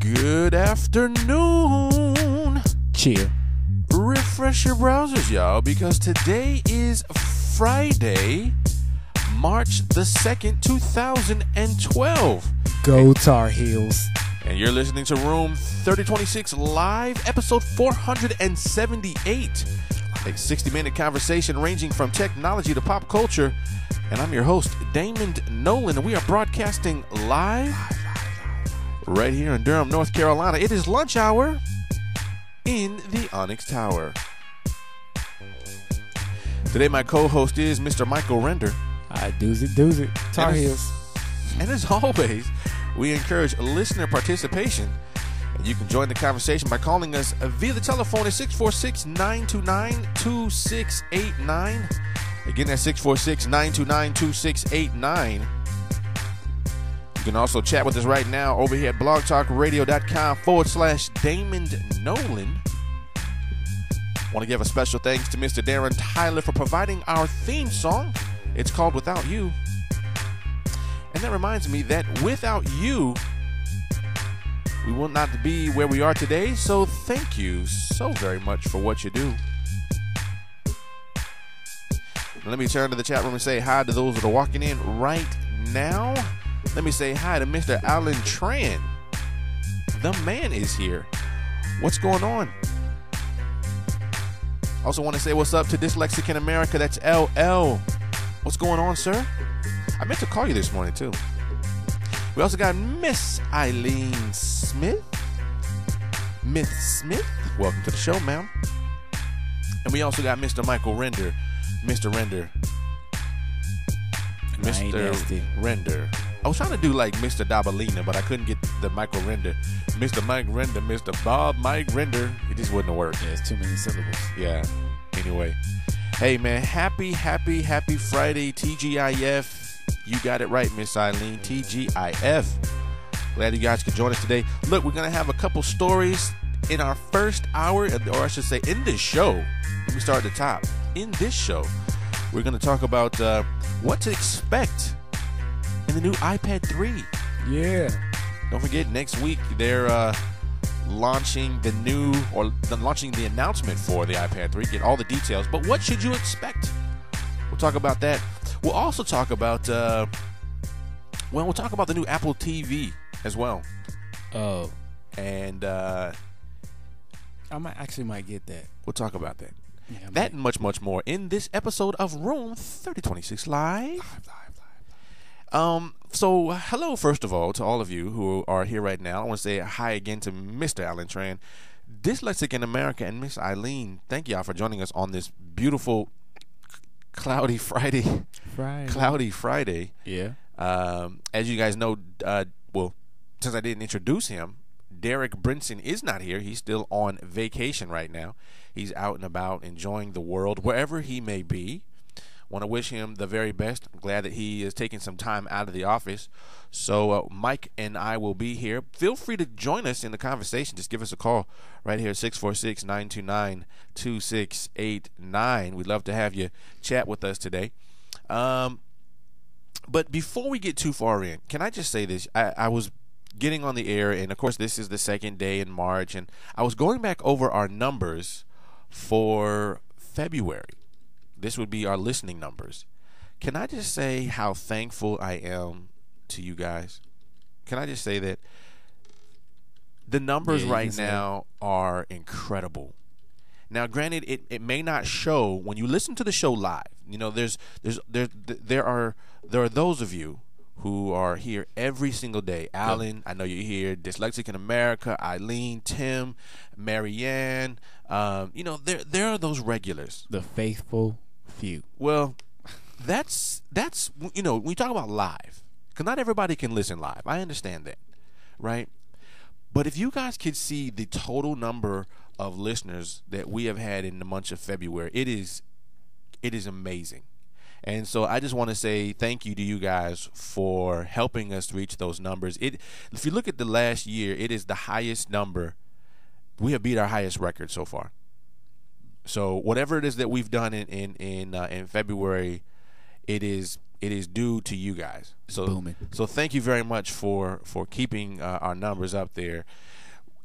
Good afternoon. Chill. Refresh your browsers, y'all, because today is Friday, March the 2nd, 2012. Go Tar Heels. And you're listening to Room 3026 Live, episode 478. A 60-minute conversation ranging from technology to pop culture. And I'm your host, Damond Nollan, and we are broadcasting live right here in Durham, North Carolina. It is lunch hour in the Onyx Tower. Today, my co-host is Mr. Michael Render. Doozy. Tar Heels. And as always, we encourage listener participation. And you can join the conversation by calling us via the telephone at 646-929-2689. Again, that's 646-929-2689. You can also chat with us right now over here at blogtalkradio.com/Damond Nollan. Want to give a special thanks to Mr. Darren Tyler for providing our theme song. It's called Without You. And that reminds me that without you, we will not be where we are today. So thank you so very much for what you do. Let me turn to the chat room and say hi to those that are walking in right now. Let me say hi to Mr. Alan Tran. The man is here. What's going on? Also want to say what's up to Dyslexic in America. That's LL. What's going on, sir? I meant to call you this morning, too. We also got Miss Eileen Smith. Miss Smith, welcome to the show, ma'am. And we also got Mr. Michael Render. Mr. Render. Mr. Render. I was trying to do like Mr. Dabalina, but I couldn't get the Michael Render. Mr. Mike Render, Mr. Bob Mike Render. It just wouldn't work. Yeah, it's too many syllables. Yeah. Anyway. Hey, man. Happy Friday, TGIF. You got it right, Miss Eileen. TGIF. Glad you guys could join us today. Look, we're going to have a couple stories in our first hour, or I should say in this show. Let me start at the top. In this show, we're going to talk about what to expect in the new iPad 3. Yeah. Don't forget, next week they're launching the announcement for the iPad 3. Get all the details. But what should you expect? We'll talk about that. We'll also talk about we'll talk about the new Apple TV as well. Oh. And I might get that. We'll talk about that. Yeah, that and much more in this episode of Room 3026 Live. So hello, first of all, to all of you who are here right now. I want to say hi again to Mr. Alan Tran, Dyslexic in America, and Miss Eileen. Thank y'all for joining us on this beautiful cloudy Friday. Cloudy Friday. Yeah. As you guys know, since I didn't introduce him, Derek Brinson is not here. He's still on vacation right now. He's out and about enjoying the world wherever he may be. Want to wish him the very best. I'm glad that he is taking some time out of the office. So Mike and I will be here. Feel free to join us in the conversation. Just give us a call right here at 646-929-2689. We'd love to have you chat with us today. But before we get too far in, can I just say this? I was getting on the air, and of course this is the second day in March, and I was going back over our numbers for February. This would be our listening numbers. Can I just say how thankful I am to you guys? Can I just say that the numbers right now are incredible. Now, granted, it may not show when you listen to the show live. You know, there are those of you who are here every single day. Alan, I know you're here. Dyslexic in America, Eileen, Tim, Marianne. There are those regulars. The faithful few. Well, that's when you talk about live, because not everybody can listen live. I understand that, right? But if you guys could see the total number of listeners that we have had in the month of February, it is amazing. And so I just want to say thank you to you guys for helping us reach those numbers. If you look at the last year, it is the highest number. We have beat our highest record so far. So whatever it is that we've done in February, it is it is due to you guys. So Booming. So thank you very much for keeping our numbers up there.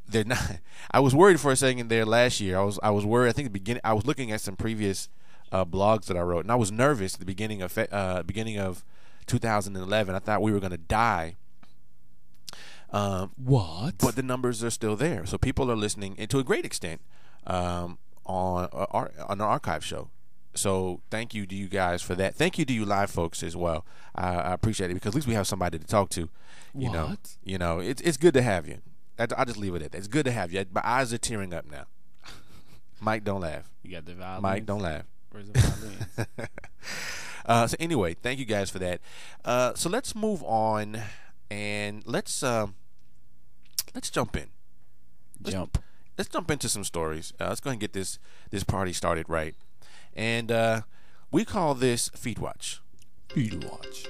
They're not. I was worried for a second there last year. I was worried. I think at the beginning I was looking at some previous blogs that I wrote, and I was nervous at the beginning of 2011. I thought we were going to die. What? But the numbers are still there, so people are listening, and to a great extent, on our archive show. So thank you to you guys for that. Thank you to you live folks as well. I appreciate it, because at least we have somebody to talk to. You know, it's good to have you. I'll just leave it at that. It's good to have you. My eyes are tearing up now. Mike, don't laugh. You got the violins. Mike, don't laugh. Where's the violins? So anyway, thank you guys for that. So let's move on, and let's jump in. Let's jump into some stories. Let's go ahead and get this party started right. And we call this Feed Watch. Feed Watch.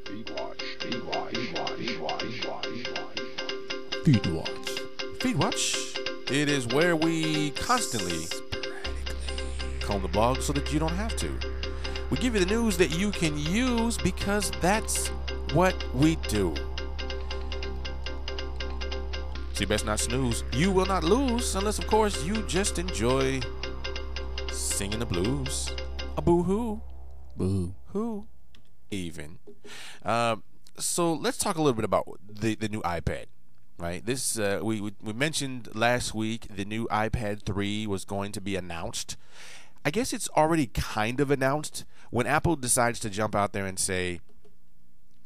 Feed Watch. Feed Watch. Feed Watch. Feed Watch. Feed Watch. Feed Watch. Feed Watch. Feed Watch. It is where we constantly comb the blog so that you don't have to. We give you the news that you can use, because that's what we do. So you best not snooze. You will not lose, unless, of course, you just enjoy singing the blues. A boo-hoo. Boo. Who? Even. So let's talk a little bit about the new iPad. Right. This we mentioned last week the new iPad 3 was going to be announced. I guess it's already kind of announced when Apple decides to jump out there and say,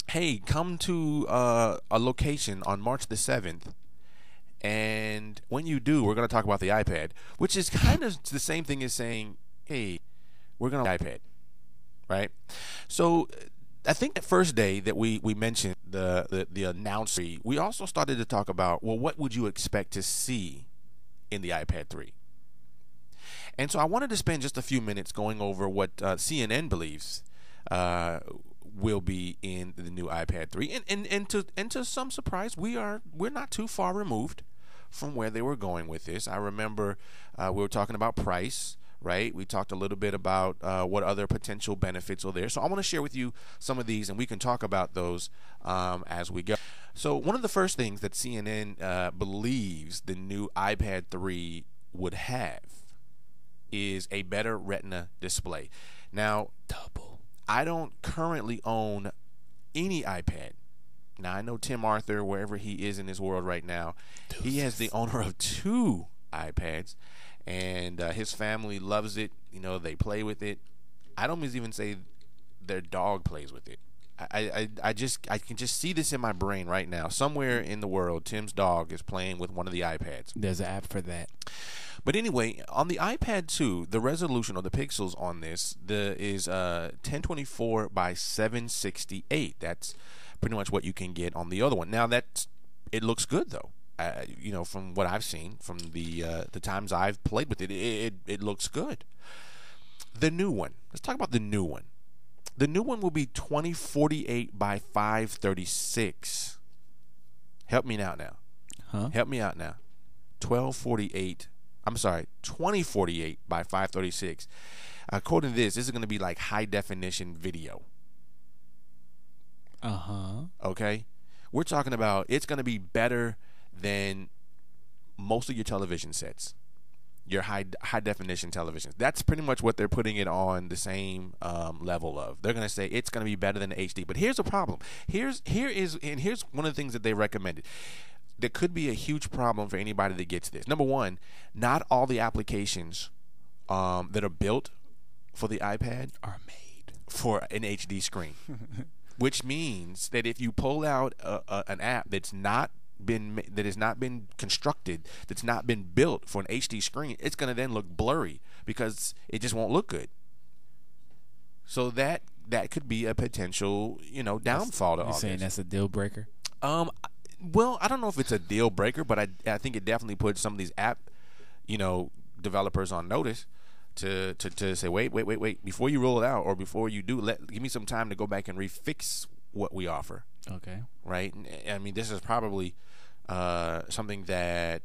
"Hey, come to a location on March the 7th, and when you do, we're going to talk about the iPad," which is kind of the same thing as saying, "Hey, we're going to iPad," right? So I think the first day that we mentioned the announcement, we also started to talk about, well, what would you expect to see in the iPad 3? And so I wanted to spend just a few minutes going over what CNN believes will be in the new iPad 3, and to some surprise, we're not too far removed from where they were going with this. I remember we were talking about price. Right, we talked a little bit about what other potential benefits are there. So I want to share with you some of these, and we can talk about those as we go. So one of the first things that CNN believes the new iPad 3 would have is a better Retina display. Now, I don't currently own any iPad. Now, I know Tim Arthur, wherever he is in this world right now, he has the owner of 2 iPads. And his family loves it. You know, they play with it. I don't even say their dog plays with it. I can just see this in my brain right now. Somewhere in the world, Tim's dog is playing with one of the iPads. There's an app for that. But anyway, on the iPad 2, the resolution or the pixels on this is 1024 by 768. That's pretty much what you can get on the other one. Now it looks good though. You know, from what I've seen, from the times I've played with it, it looks good. The new one. Let's talk about the new one. The new one will be 2048 by 536. Help me out now. Huh? Help me out now. 2048 by 536. According to this is going to be like high definition video. Okay? We're talking about it's going to be better than most of your television sets, your high definition televisions. That's pretty much what they're putting it on the same level of. They're going to say it's going to be better than the HD. But here's the problem. Here's one of the things that they recommended. There could be a huge problem for anybody that gets this. Number one, not all the applications that are built for the iPad Are made for an HD screen, which means that if you pull out an app that has not been constructed, that's not been built for an HD screen, it's going to then look blurry because it just won't look good. So that could be a potential, downfall to all this. You saying that's a deal breaker? Well, I don't know if it's a deal breaker, but I think it definitely puts some of these app, developers on notice to say, wait, before you roll it out or before you do, give me some time to go back and refix what we offer. Okay. Right? I mean, this is probably something that,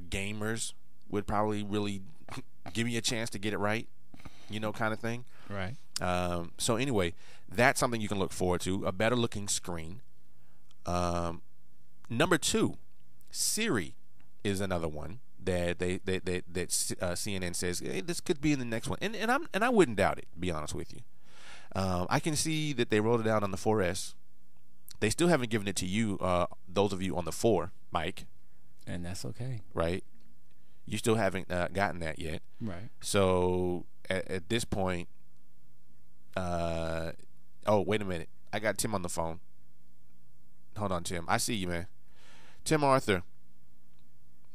gamers would probably really give me a chance to get it right, kind of thing. Right. So anyway, that's something you can look forward to. A better looking screen. Number 2, Siri is another one that CNN says, hey, this could be in the next one, and I wouldn't doubt it. To be honest with you, I can see that they rolled it out on the 4S. They still haven't given it to you, those of you on the 4, Mike. And that's okay. Right? You still haven't gotten that yet. Right. So at this point, oh, wait a minute. I got Tim on the phone. Hold on, Tim. I see you, man. Tim Arthur.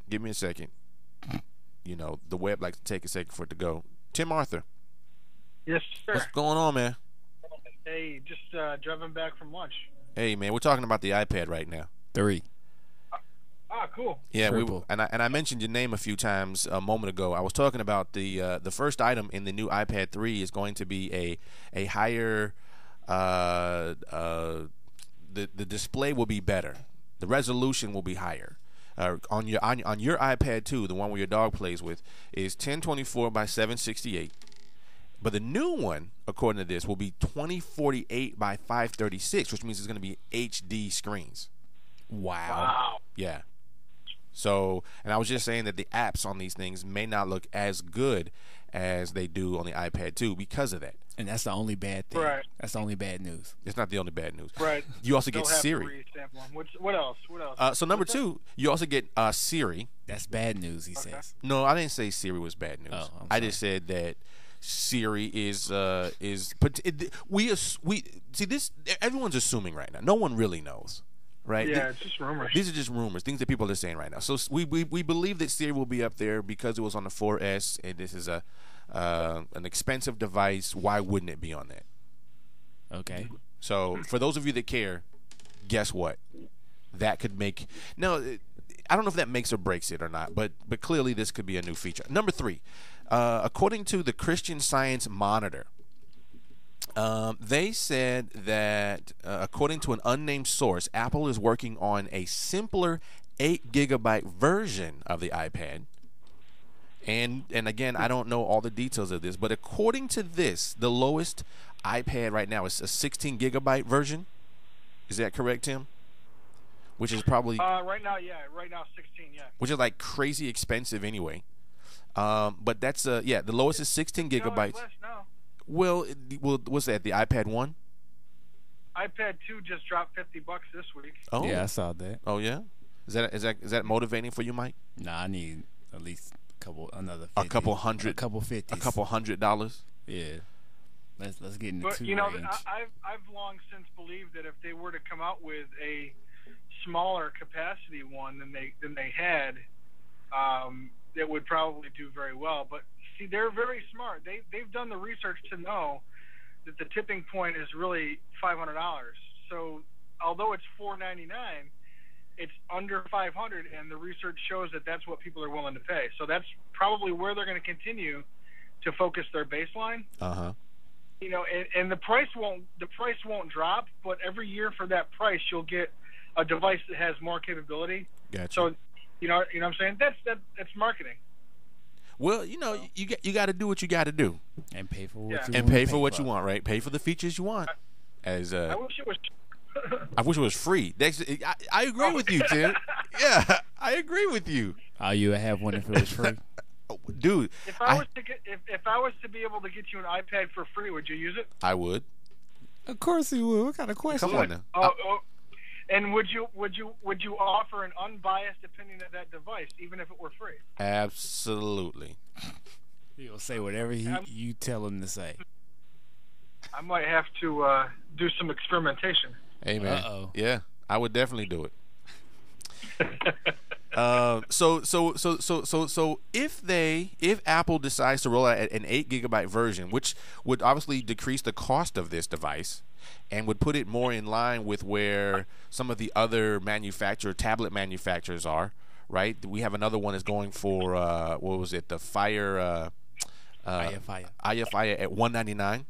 Give me a second. You know, the web likes to take a second for it to go. Tim Arthur. Yes, sir. What's going on, man? Hey, just driving back from lunch. Hey, man, we're talking about the iPad right now. 3. Ah, cool. Yeah, Triple. and I mentioned your name a few times a moment ago. I was talking about the first item in the new iPad 3 is going to be a higher the display will be better. The resolution will be higher. On your iPad 2, the one where your dog plays with, is 1024 by 768. But the new one, according to this, will be 2048 by 536, which means it's going to be HD screens. Wow. Yeah. So, and I was just saying that the apps on these things may not look as good as they do on the iPad 2 because of that. And that's the only bad thing. Right. That's the only bad news. It's not the only bad news. Right. You also get They'll have to Siri. re-stamp one. What else? What else? So number 2, you also get Siri. That's bad news, he says. No, I didn't say Siri was bad news. Oh, I'm I sorry. just said that Siri is but we see this. Everyone's assuming right now. No one really knows, right? Yeah, it's just rumors. These are just rumors, things that people are saying right now. So we believe that Siri will be up there because it was on the 4S, and this is an expensive device. Why wouldn't it be on that? Okay. So for those of you that care, guess what? That could make I don't know if that makes or breaks it or not, but clearly this could be a new feature. Number 3, according to the Christian Science Monitor, they said that according to an unnamed source, Apple is working on a simpler 8 GB version of the iPad. And again, I don't know all the details of this, but according to this, the lowest iPad right now is a 16 GB version. Is that correct, Tim? Which is probably right now, yeah. Right now, 16, yeah. which is like crazy expensive anyway. But that's the lowest is 16 No, gigabytes. it's less now. Well, what's that? The iPad 1? iPad 2 just dropped $50 this week. Oh, Yeah, I saw that. Oh yeah. Is that motivating for you, Mike? Nah, I need at least another 50. A couple hundred. A couple 50s. A couple $100. Yeah. Let's get in the But 2 you know, range. I've long since believed that if they were to come out with a smaller capacity one than they had, that would probably do very well. But see, they're very smart. They've done the research to know that the tipping point is really $500. So although it's $499, it's under $500, and the research shows that that's what people are willing to pay. So that's probably where they're going to continue to focus their baseline. Uh-huh. You know, and the price won't drop, but every year for that price you'll get a device that has more capability. Gotcha. So, you know what I'm saying? That's marketing. Well, you got to do what you got to do, and pay for what Yeah. you and want. pay for what you want, right? Pay for the features you want. As I wish it was. I wish it was free. I agree with you, Tim. Yeah, I agree with you, Oh, you would have one if it was free? dude. If I was to be able to get you an iPad for free, would you use it? I would. Of course you would. What kind of question? Come on now. And would you offer an unbiased opinion of that device, even if it were free? Absolutely. He'll say whatever you tell him to say. I might have to do some experimentation. Hey man. Uh-oh. Yeah, I would definitely do it. So if Apple decides to roll out an 8 GB version, which would obviously decrease the cost of this device and would put it more in line with where some of the other tablet manufacturers are, right? We have another one that's going for what was it? The Fire Fire. at $199.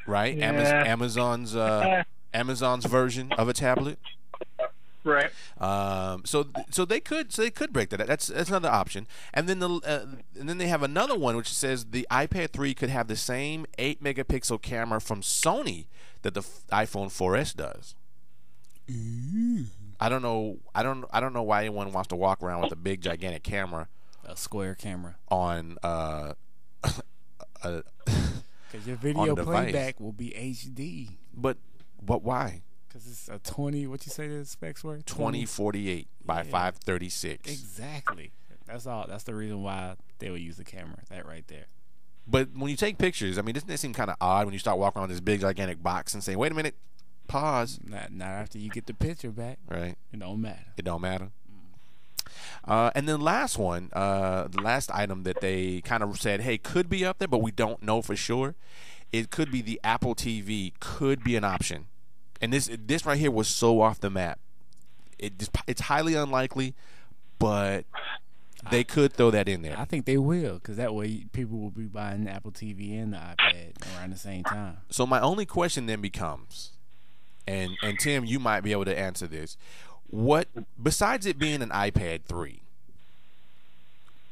Right? Yeah. Amazon's version of a tablet. Right. So they could break that. That's another option. And then they have another one which says the iPad 3 could have the same 8 megapixel camera from Sony that the iPhone 4S does. I don't know why anyone wants to walk around with a big gigantic camera, a square camera on because your video playback will be HD. But why? Because it's a 20. What you say the specs were? 2048 by 536. Exactly. That's all. That's the reason why they would use the camera. That right there. But when you take pictures, I mean, doesn't it seem kind of odd when you start walking around this big gigantic box and say, "Wait a minute, pause"? Not after you get the picture back. Right. It don't matter. It don't matter. And then last one, the last item that they kind of said, hey, could be up there, but we don't know for sure. It could be the Apple TV. Could be an option. And this right here was so off the map. It's highly unlikely, but they could throw that in there. I think they will, because that way people will be buying the Apple TV and the iPad around the same time. So my only question then becomes, and Tim, you might be able to answer this. What, besides it being an iPad 3,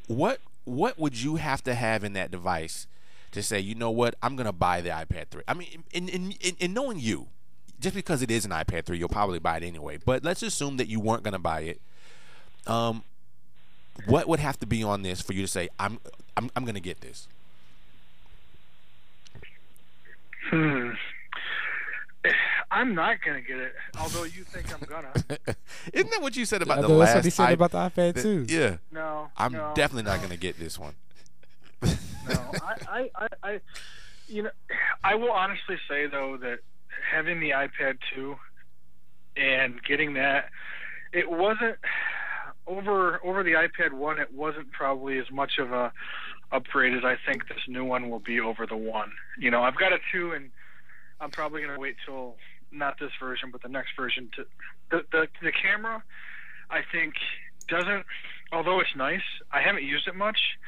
what would you have to have in that device to say, you know what, I'm going to buy the iPad 3? I mean, in knowing you, just because it is an iPad 3, you'll probably buy it anyway. But let's assume that you weren't going to buy it. What would have to be on this for you to say, I'm going to get this? I'm not gonna get it, although you think I'm gonna. Isn't that what you said about the That's last? what he said about the iPad too. Yeah. No. I'm definitely not gonna get this one. No, I I will honestly say though that having the iPad 2 and getting that, it wasn't over the iPad 1. It wasn't probably as much of a upgrade as I think this new one will be over the 1. You know, I've got a 2 and I'm probably going to wait till not this version, but the next version. The camera, I think, doesn't. Although it's nice, I haven't used it much,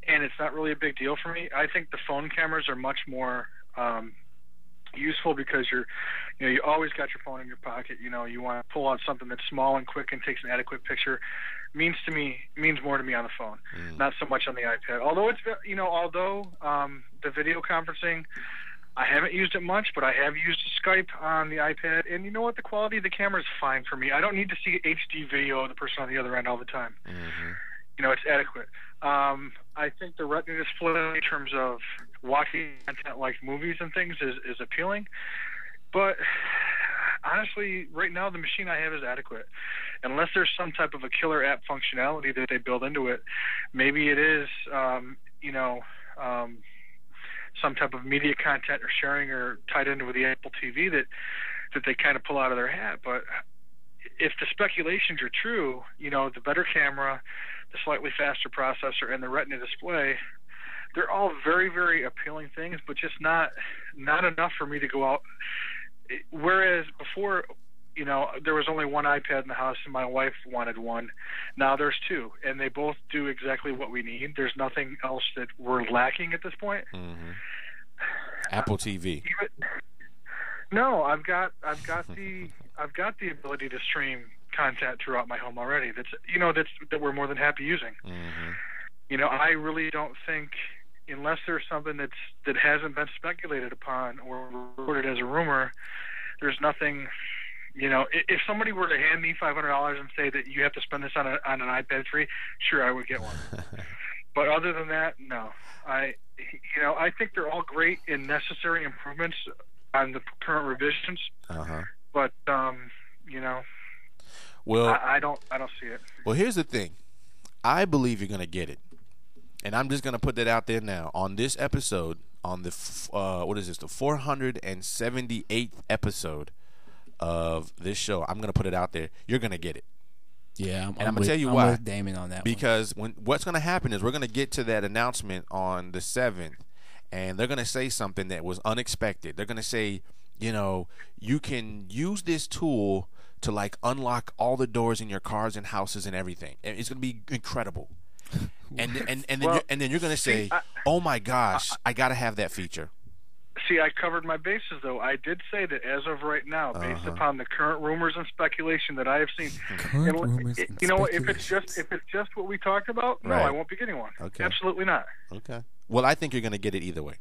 and it's not really a big deal for me. I think the phone cameras are much more useful because you always got your phone in your pocket. You know, you want to pull out something that's small and quick and takes an adequate picture. Means more to me on the phone, not so much on the iPad. Although the video conferencing, I haven't used it much, but I have used Skype on the iPad, and you know what? The quality of the camera is fine for me. I don't need to see HD video of the person on the other end all the time. Mm-hmm. You know, it's adequate. I think the Retina display in terms of watching content like movies and things is appealing, but honestly, right now the machine I have is adequate. Unless there's some type of a killer app functionality that they build into it, maybe it is, some type of media content or sharing or tied into with the Apple TV that they kind of pull out of their hat. But if the speculations are true, you know, the better camera, the slightly faster processor, and the Retina display, they're all very, very appealing things, but just not enough for me to go out. Whereas before, you know, there was only one iPad in the house and my wife wanted one. Now there's 2, and they both do exactly what we need. There's nothing else that we're lacking at this point. Mm-hmm. Apple TV. No, I've got the ability to stream content throughout my home already. That we're more than happy using. Mm-hmm. You know, I really don't think, unless there's something that hasn't been speculated upon or reported as a rumor, there's nothing. You know, if somebody were to hand me $500 and say that you have to spend this on an iPad 3, sure, I would get one. But other than that, no. I think they're all great and necessary improvements on the current revisions. Uh-huh. But well, I don't see it. Well, here's the thing. I believe you're gonna get it, and I'm just gonna put that out there now on this episode, on the the 478th episode of this show. I'm gonna put it out there. You're gonna get it. Yeah, I'm gonna tell you why. With Damon on that because what's gonna happen is we're gonna get to that announcement on the 7th, and they're gonna say something that was unexpected. They're gonna say, you know, you can use this tool to like unlock all the doors in your cars and houses and everything. It's gonna be incredible. And then you're gonna say, oh my gosh, I gotta have that feature. See, I covered my bases, though. I did say that as of right now, based upon the current rumors and speculation that I have seen, you know, if it's just what we talked about, no, Right. I won't be getting one. Okay. Absolutely not. Okay. Well, I think you're going to get it either way.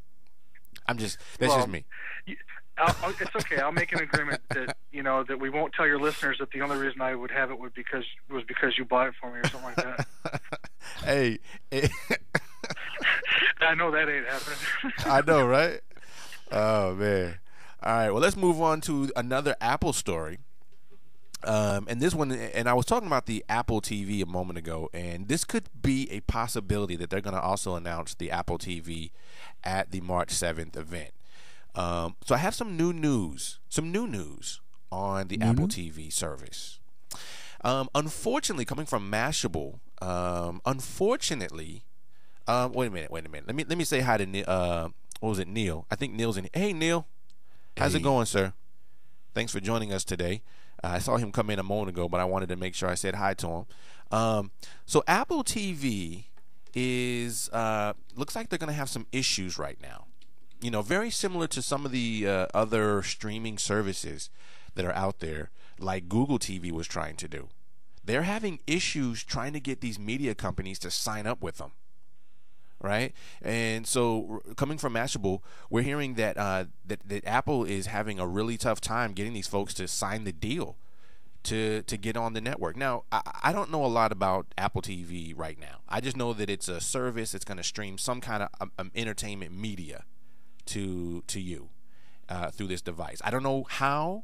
That's just me. It's okay. I'll make an agreement that that we won't tell your listeners that the only reason I would have it was because you bought it for me or something like that. Hey, I know that ain't happening. I know, right? Oh man. All right. Well, let's move on to another Apple story. And this one, and I was talking about the Apple TV a moment ago, and this could be a possibility that they're going to also announce the Apple TV at the March 7th event. So I have some new news on the Apple TV service. Unfortunately, coming from Mashable, wait a minute. Let me say hi to what was it, Neil? I think Neil's in. Hey, Neil, how's it going, sir? Thanks for joining us today. I saw him come in a moment ago, but I wanted to make sure I said hi to him. So Apple TV is looks like they're going to have some issues right now. You know, very similar to some of the other streaming services that are out there, like Google TV was trying to do. They're having issues trying to get these media companies to sign up with them, right? And so, coming from Mashable, we're hearing that that Apple is having a really tough time getting these folks to sign the deal to get on the network. Now, I don't know a lot about Apple TV right now. I just know that it's a service that's going to stream some kind of entertainment media to you through this device. I don't know how,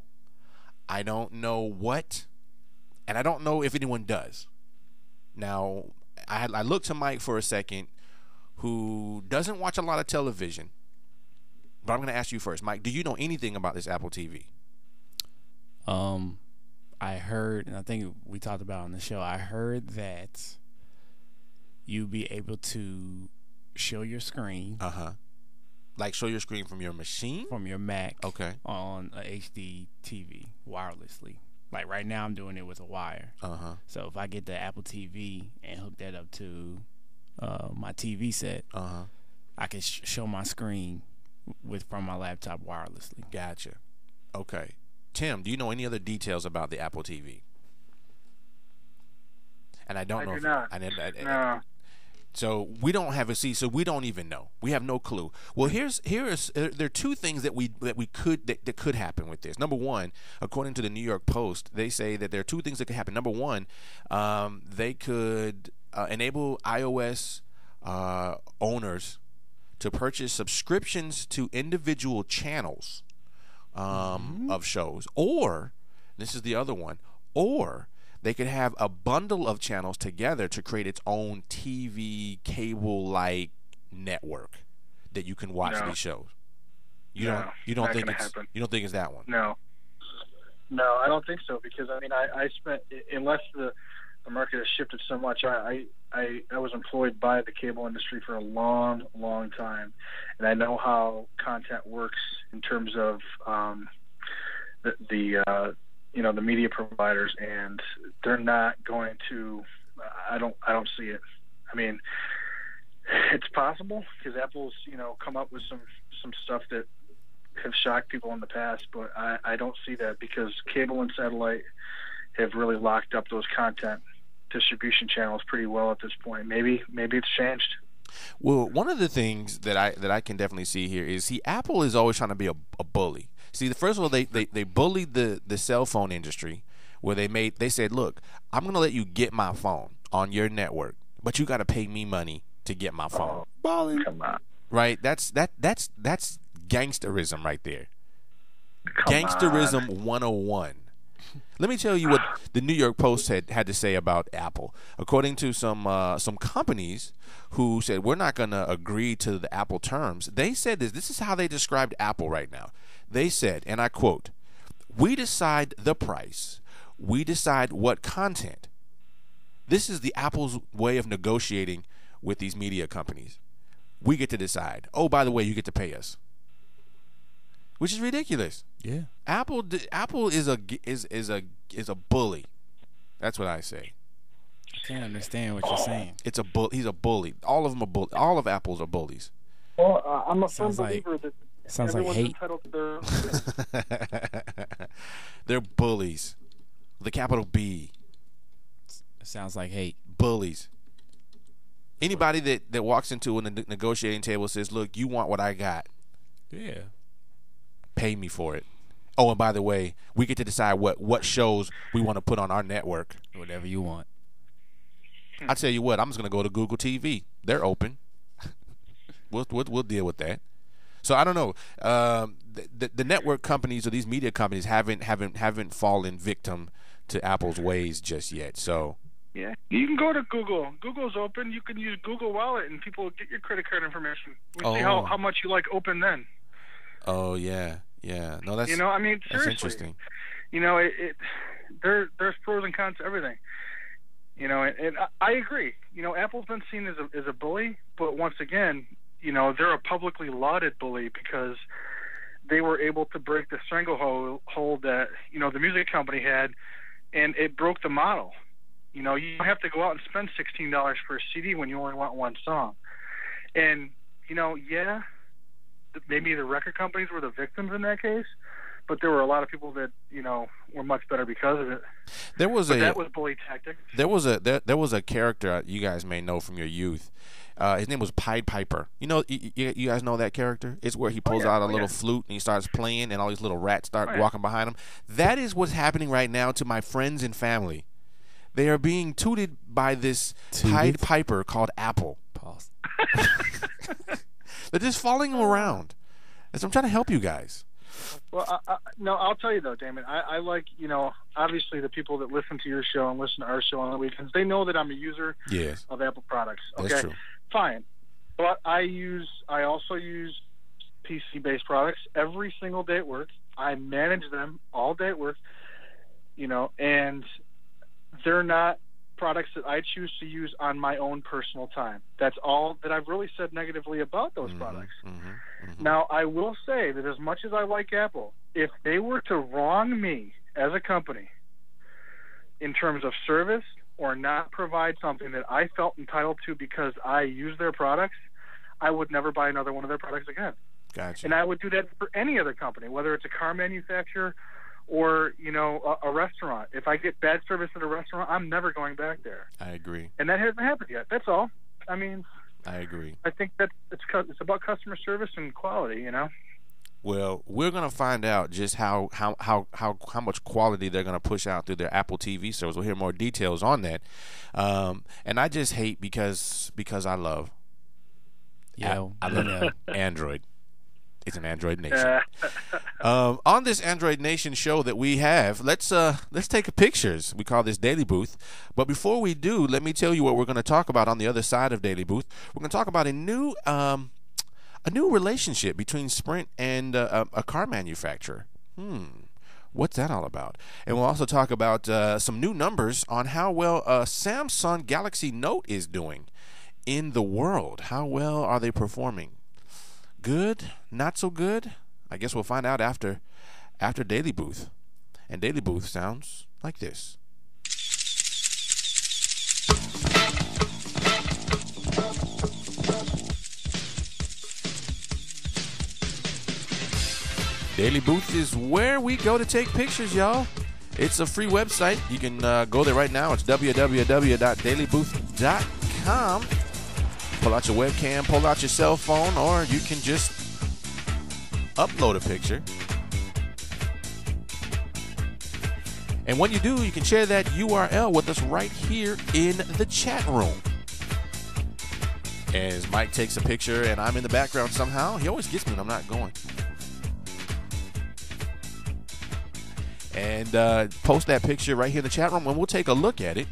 I don't know what, and I don't know if anyone does. Now, I looked to Mike for a second, who doesn't watch a lot of television, but I'm going to ask you first. Mike, do you know anything about this Apple TV? I heard, and I think we talked about on the show, I heard that you'll be able to show your screen. Like show your screen from your machine? From your Mac. Okay. On a HD TV wirelessly. Like right now I'm doing it with a wire. So if I get the Apple TV and hook that up to my TV set, I can show my screen from my laptop wirelessly. Gotcha. Okay. Tim, do you know any other details about the Apple TV? And I don't know. Do not. No. So we don't have a see. So we don't even know. We have no clue. Well, there are two things that could happen with this. Number one, according to the New York Post, they say that there are two things that could happen. Number one, they could enable iOS owners to purchase subscriptions to individual channels of shows, or this is the other one, or they could have a bundle of channels together to create its own TV cable-like network that you can watch these shows. You don't think it's that one? No, I don't think so, because I mean I spent, unless the market has shifted so much, I was employed by the cable industry for a long time, and I know how content works in terms of the media providers, and they're not going to. I don't see it. I mean, it's possible because Apple's come up with some stuff that have shocked people in the past, but I don't see that, because cable and satellite have really locked up those content distribution channels pretty well at this point. Maybe it's changed. Well, one of the things that I can definitely see here is Apple is always trying to be a bully. See, first of all, they bullied the cell phone industry, where they said, look, I'm going to let you get my phone on your network, but you got to pay me money to get my phone. Balling. Come on. Right? That's gangsterism right there. Gangsterism 101. Let me tell you what the New York Post had to say about Apple. According to some companies who said we're not going to agree to the Apple terms, they said this. This is how they described Apple right now. They said, and I quote, "We decide the price. We decide what content." This is the Apple's way of negotiating with these media companies. We get to decide. Oh, by the way, you get to pay us, which is ridiculous. Yeah. Apple is a bully. That's what I say. I can't understand what you're saying. He's a bully. All of them are bullies. All of Apple's are bullies. Well, I'm a firm Sounds like believer that Sounds like Everyone's hate. entitled to their. They're bullies. The capital B. Sounds like hate. Bullies. Anybody that walks into a negotiating table says, "Look, you want what I got. Yeah. Pay me for it." Oh, and by the way, we get to decide what shows we want to put on our network. Whatever you want. I tell you what, I'm just gonna go to Google TV. They're open. We'll deal with that. So I don't know. The network companies or these media companies haven't fallen victim to Apple's ways just yet. So Yeah, you can go to Google. Google's open. You can use Google Wallet, and people will get your credit card information. We see how much you like open then. Oh yeah. No, that's I mean, that's seriously. interesting. There's pros and cons to everything. And I agree. Apple's been seen as a bully, but once again, they're a publicly lauded bully because they were able to break the stranglehold that the music company had, and it broke the model. You don't have to go out and spend $16 for a CD when you only want one song. And maybe the record companies were the victims in that case, but there were a lot of people that were much better because of it. That was bully tactic. There was a character you guys may know from your youth. His name was Pied Piper. You guys know that character? It's where he pulls out a little flute and he starts playing, and all these little rats start walking behind him. That is what's happening right now to my friends and family. They are being tooted by this Pied Piper called Apple. Pause. They're just following him around. So I'm trying to help you guys. Well, no, I'll tell you though, Damon. I like, obviously the people that listen to your show and listen to our show on the weekends, they know that I'm a user of Apple products. Okay, that's true. Fine, but I also use PC-based products every single day at work. I manage them all day at work, and they're not products that I choose to use on my own personal time. That's all that I've really said negatively about those products. Now, I will say that as much as I like Apple, if they were to wrong me as a company in terms of service or not provide something that I felt entitled to because I use their products, I would never buy another one of their products again. Gotcha. And I would do that for any other company, whether it's a car manufacturer or a restaurant. If I get bad service at a restaurant, I'm never going back there. I agree. And that hasn't happened yet. That's all. I mean, I agree. I think that it's about customer service and quality. Well, we're gonna find out just how much quality they're gonna push out through their Apple TV service. We'll hear more details on that. And I just hate because I love. I love Android. It's an Android Nation. On this Android Nation show that we have, let's take pictures. We call this Daily Booth. But before we do, let me tell you what we're going to talk about on the other side of Daily Booth. We're going to talk about a new relationship between Sprint and a car manufacturer. What's that all about? And we'll also talk about some new numbers on how well Samsung Galaxy Note is doing in the world. How well are they performing? Good? Not so good? I guess we'll find out after Daily Booth. And Daily Booth sounds like this. Daily Booth is where we go to take pictures, y'all. It's a free website. You can go there right now. It's www.dailybooth.com. Pull out your webcam, pull out your cell phone, or you can just upload a picture. And when you do, you can share that URL with us right here in the chat room. As Mike takes a picture and I'm in the background somehow, he always gets me when I'm not going. And post that picture right here in the chat room and we'll take a look at it.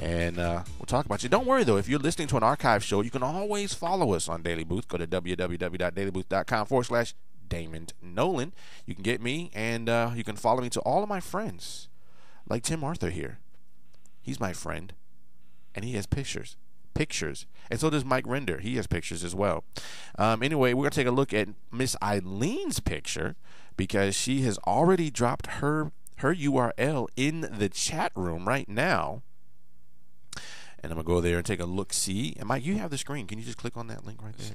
And we'll talk about you. Don't worry, though. If you're listening to an archive show, you can always follow us on Daily Booth. Go to www.dailybooth.com/Damond Nollan. You can get me, and you can follow me to all of my friends, like Tim Arthur here. He's my friend, and he has pictures. And so does Mike Render. He has pictures as well. Anyway, we're going to take a look at Miss Eileen's picture because she has already dropped her URL in the chat room right now. And I'm going to go there and take a look-see. And Mike, you have the screen. Can you just click on that link right there?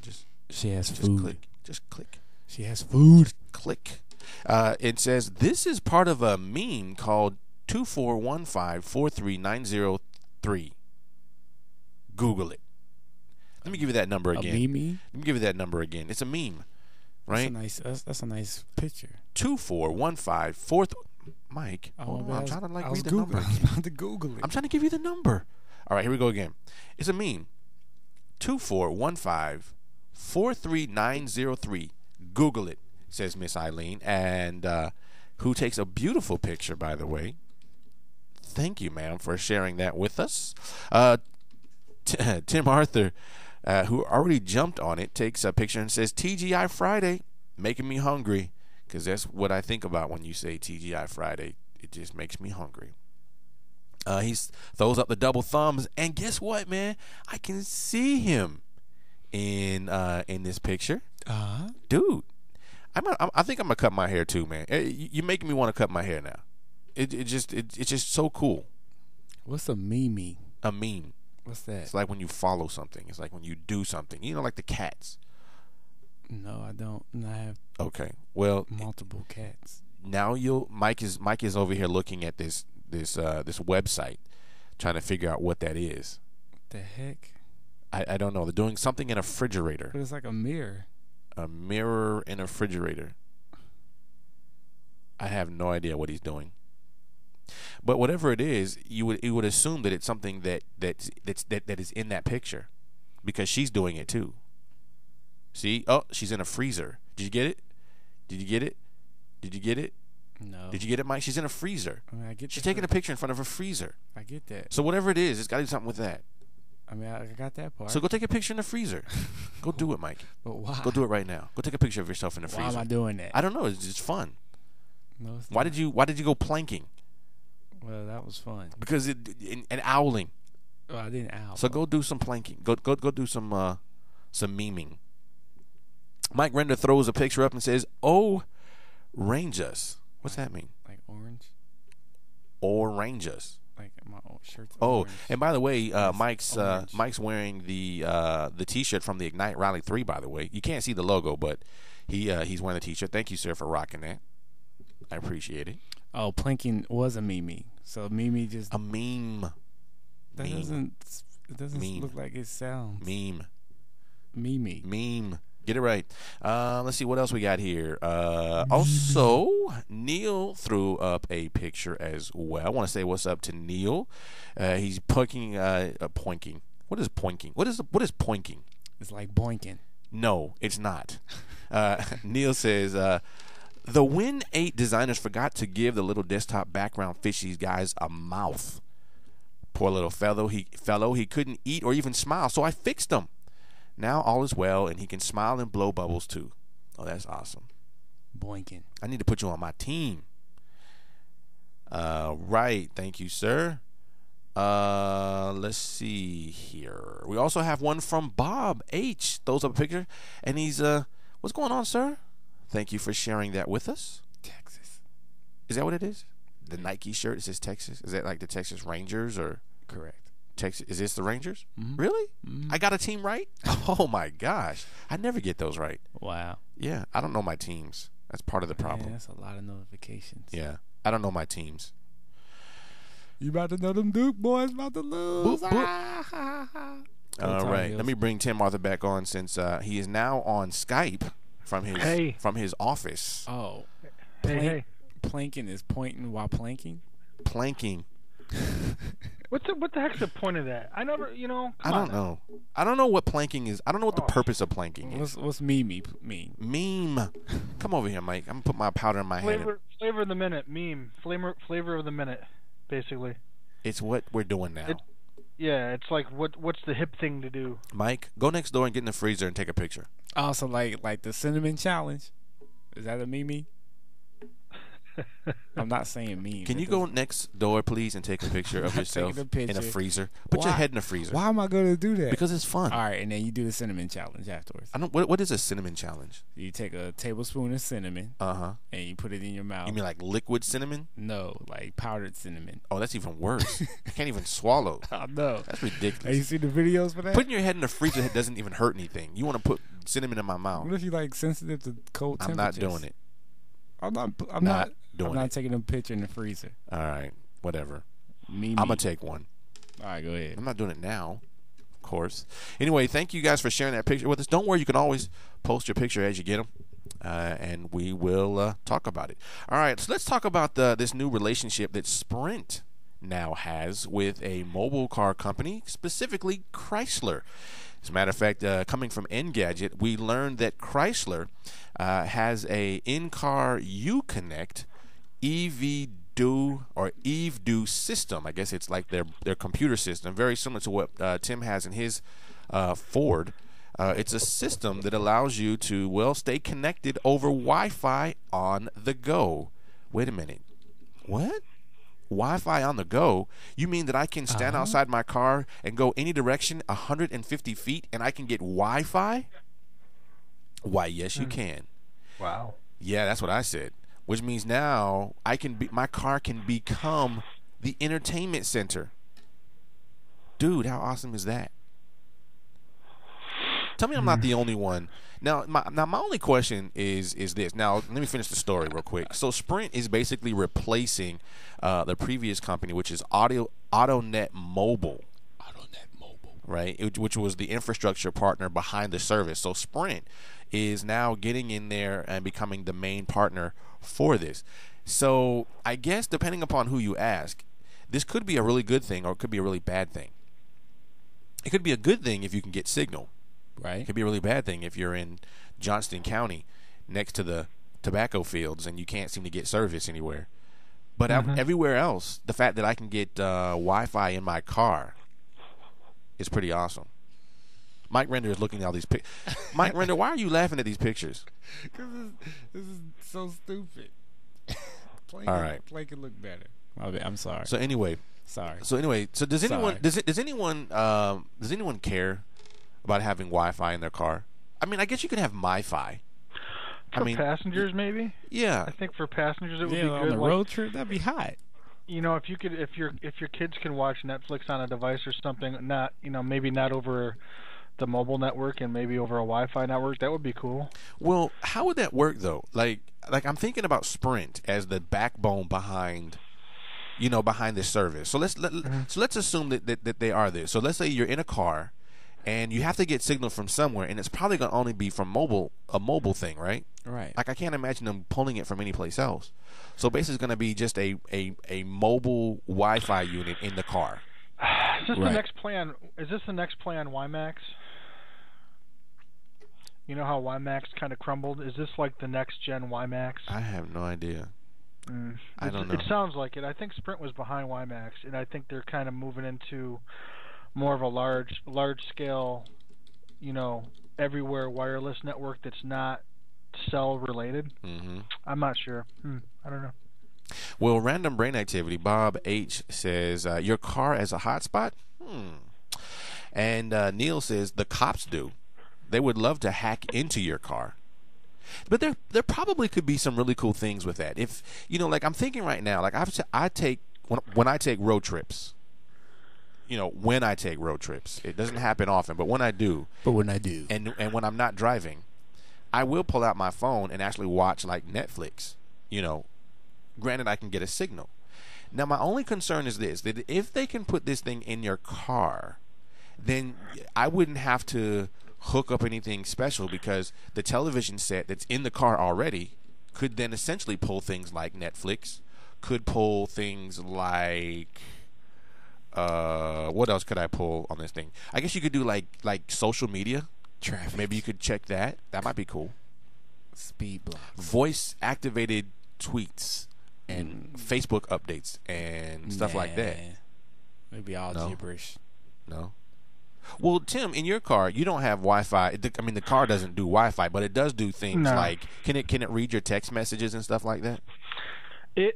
She has just food. Just click. She has food. Click. It says this is part of a meme called 2415-43903. Google it. Let me give you that number again. A meme? Let me give you that number again. It's a meme, right? That's a nice picture. 2415-4. Mike, hold on. I'm trying to read the number. I was about to Google it. I'm trying to give you the number. All right, here we go again. It's a meme. 2415-43903. Google it, says Miss Eileen, and who takes a beautiful picture, by the way. Thank you, ma'am, for sharing that with us. Tim Arthur, who already jumped on it, takes a picture and says, TGI Friday, making me hungry, because that's what I think about when you say TGI Friday. It just makes me hungry. He throws up the double thumbs, and guess what, man? I can see him in this picture. Dude, I think I'm gonna cut my hair too, man. You're making me want to cut my hair now. It's just so cool. What's a meme? A meme. What's that? It's like when you follow something. It's like when you do something. You know, like the cats. No, I don't. I have Well, multiple cats. Now Mike is over here looking at this website, trying to figure out what that is. What the heck? I don't know. They're doing something in a refrigerator. But it's like a mirror. A mirror in a refrigerator. I have no idea what he's doing. But whatever it is, you would assume that it's something that is in that picture, because she's doing it too. See? Oh, she's in a freezer. Did you get it? Did you get it? Did you get it? No. Did you get it, Mike? She's in a freezer. I mean, I get. She's taking a picture in front of a freezer. I get that. So whatever it is, it's got to do something with that. I mean, I got that part. So go take a picture in the freezer. Go do it, Mike. But why? Go do it right now. Go take a picture of yourself in the freezer. Why am I doing that? I don't know. It's just fun. No, it's Why not. did you go planking? Well, that was fun. Because and owling. Oh, I didn't owl. So go do some planking. Go do some memeing. Mike Render throws a picture up and says, "Oh, range us." What's that mean? Like orange. Or range us. Like my shirt's Oh, orange. and by the way, Mike's Mike's wearing the T-shirt from the Ignite Rally 3. By the way, you can't see the logo, but he's wearing the T-shirt. Thank you, sir, for rocking that. I appreciate it. Oh, planking was a meme. So meme just A meme. that meme. doesn't Meme. look like it sounds. Meme. Meme. Get it right. Let's see what else we got here. Also, Neil threw up a picture as well. I want to say what's up to Neil. He's pointing. What is pointing? What is pointing? It's like boinking. No, it's not. Neil says the Win 8 designers forgot to give the little desktop background fishies guys a mouth. Poor little fellow. He couldn't eat or even smile, so I fixed him. Now all is well, and he can smile and blow bubbles too. Oh, that's awesome. Boinking. I need to put you on my team. Right. Thank you, sir. Let's see here. We also have one from Bob H. Throws up a picture, and he's what's going on, sir? Thank you for sharing that with us. Texas. Is that what it is? The Nike shirt, it says Texas. Is that like the Texas Rangers or Correct. Texas? Is this the Rangers? Mm-hmm. Really? Mm-hmm. I got a team right? Oh my gosh. I never get those right. Wow. Yeah, I don't know my teams. That's part of the problem. Man, that's a lot of notifications. Yeah. I don't know my teams. You about to know them Duke boys about to lose. Boop, boop. All right. Let me bring Tim Arthur back on, since he is now on Skype from his office. Oh. Hey. Planking is pointing while planking? Planking. What the heck's the point of that? I never, I don't know. I don't know what planking is. I don't know what the purpose of planking is. What's meme mean? Meme. Come over here, Mike. I'm gonna put my powder in my hand. Flavor of the minute, meme. Flavor of the minute, basically. It's what we're doing now. It's like what's the hip thing to do? Mike, go next door and get in the freezer and take a picture. Also, like the cinnamon challenge. Is that a meme? I'm not saying mean. Can you go next door, please, and take a picture of yourself taking a picture. in a freezer? Put your head in a freezer. Why am I going to do that? Because it's fun. All right, and then you do the cinnamon challenge afterwards. I don't. What is a cinnamon challenge? You take a tablespoon of cinnamon, and you put it in your mouth. You mean like liquid cinnamon? No, like powdered cinnamon. Oh, that's even worse. I can't even swallow. I know. That's ridiculous. Have you seen the videos for that? Putting your head in the freezer doesn't even hurt anything. You want to put cinnamon in my mouth. What if you like sensitive to cold temperatures? I'm not doing it. I'm not doing I'm not it. taking a picture in the freezer. All right, whatever. I'm gonna take one. All right, go ahead. I'm not doing it now, of course. Anyway, thank you guys for sharing that picture with us. Don't worry, you can always post your picture as you get them, and we will talk about it. All right, so let's talk about this new relationship that Sprint now has with a mobile car company, specifically Chrysler. As a matter of fact, coming from Engadget, we learned that Chrysler has a in-car Uconnect EVDO system. I guess it's like their computer system, very similar to what Tim has in his Ford. It's a system that allows you to, stay connected over Wi-Fi on the go. Wait a minute. What? Wi-Fi on the go? You mean that I can stand outside my car and go any direction 150 feet and I can get Wi-Fi? Why, yes, you can. Wow. Yeah, that's what I said. Which means now my car can become the entertainment center. Dude, how awesome is that? Tell me I'm not the only one. Now my only question is this. Now, let me finish the story real quick. So Sprint is basically replacing the previous company, which is AutoNet Mobile. Right? Which was the infrastructure partner behind the service. So Sprint is now getting in there and becoming the main partner for this. So I guess depending upon who you ask, this could be a really good thing or it could be a really bad thing. It could be a good thing if you can get signal. Right. It could be a really bad thing if you're in Johnston County next to the tobacco fields and you can't seem to get service anywhere. But everywhere else, the fact that I can get Wi-Fi in my car is pretty awesome. Mike Render is looking at all these pictures. Mike Render, why are you laughing at these pictures? Because this is so stupid. All right. Play could look better. I'm sorry. So anyway, does anyone care about having Wi-Fi in their car? I mean, I guess you could have MiFi. For passengers, maybe. Yeah, I think for passengers it would be good. On the road trip, that'd be hot. You know, if your kids can watch Netflix on a device or something, not maybe not over the mobile network and maybe over a Wi-Fi network, that would be cool. Well, how would that work though? Like I'm thinking about Sprint as the backbone behind this service. So let's assume that they are this. So let's say you're in a car and you have to get signal from somewhere, and it's probably going to only be from a mobile thing, right? Right. Like I can't imagine them pulling it from any place else. So basically, it's going to be just a mobile Wi-Fi unit in the car. Is this the next plan? Is this the next play on WiMAX? You know how WiMAX kind of crumbled? Is this like the next gen WiMAX? I have no idea. I don't know. It sounds like it. I think Sprint was behind WiMAX, and I think they're kind of moving into more of a large scale, everywhere wireless network that's not cell related. I'm not sure. I don't know. Well, random brain activity. Bob H says your car as a hotspot. And Neil says the cops do. They would love to hack into your car. But there probably could be some really cool things with that. If like I'm thinking right now, like when I take road trips. When I take road trips, it doesn't happen often, but when I do, and when I'm not driving, I will pull out my phone and actually watch like Netflix. Granted, I can get a signal. Now, my only concern is this: that if they can put this thing in your car, then I wouldn't have to hook up anything special because the television set that's in the car already could then essentially pull things like Netflix, could pull things like what else could I pull on this thing? I guess you could do like social media traffic. Maybe you could check that. That might be cool. Speed blocks, voice activated tweets, and Facebook updates and stuff like that. Maybe all gibberish. No. Well, Tim, in your car, you don't have Wi-Fi. I mean, the car doesn't do Wi-Fi, but it does do things like can it read your text messages and stuff like that?